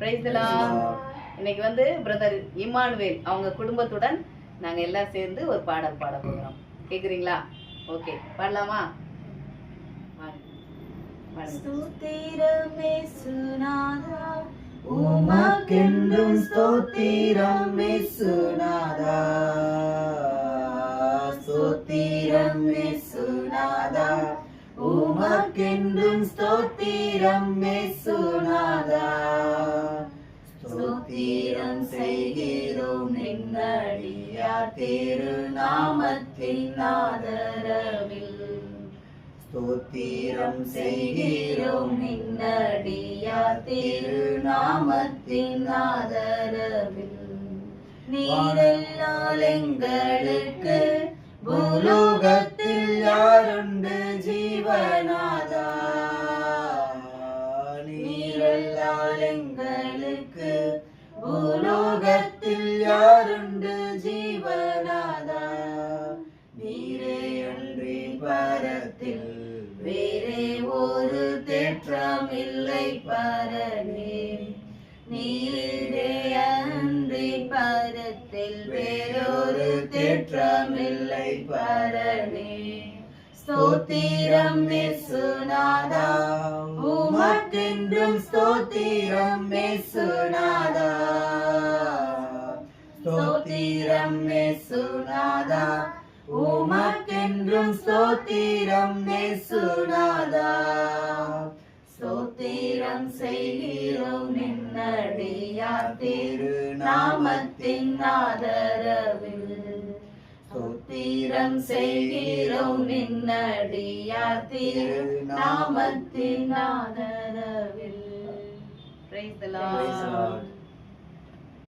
Praise the Lord. இன்னைக்கு வந்து brother Emmanuel அவங்க குடும்பத்துடன் நாங்க எல்லாம் சேர்ந்து ஒரு பாடல் பாட போகிறோம். கேக்குறீங்களா? ஓகே, பாடலாமா? ஸ்தோத்திரம் இயேசுநாதா, உமக்கென்றும் ஸ்தோத்திரம் இயேசுநாதா, ஸ்தோத்திரம் இயேசுநாதா, உமக்கென்றும் ஸ்தோத்திரம் இயேசுநாதா, ஸ்தோத்திரம் செய்கிறோம் நின்னடியார் திருநாமத்தின் ஆதரவில், ஸ்தோத்திரம் செய்கிறோம் நின்னடியார் திருநாமத்தின் ஆதரவில், நீரெல்லால் எங்களுக்கு பூலோகத்தில் யாருண்டு ஜீவநாதா, நீரெல்லால் எங்களுக்கு பூலோகத்தில் யாருண்டு ஜீவநாதா, நீரே அன்றி பரத்தில் வேறே ஒரு தேற்றமில்லை பரனே, நீரே அன்றி பரத்தில் வேறொரு தேற்றமில்லை பரனே, ஸ்தோத்திரம் இயேசுநாதா, உமக்கென்றும் ஸ்தோத்திரம் இயேசுநாதா, ஸ்தோத்திரம் இயேசுநாதா, உமக்கென்றும் ஸ்தோத்திரம் இயேசுநாதா, ஸ்தோத்திரம் செய்கிறோம் நின்னடியார் திருநாமத்தின் ஆதரவில், ஸ்தோத்திரம் செய்கிறோம் நின்னடியார் திருநாமத்தின் ஆதரவில். Praise the Lord.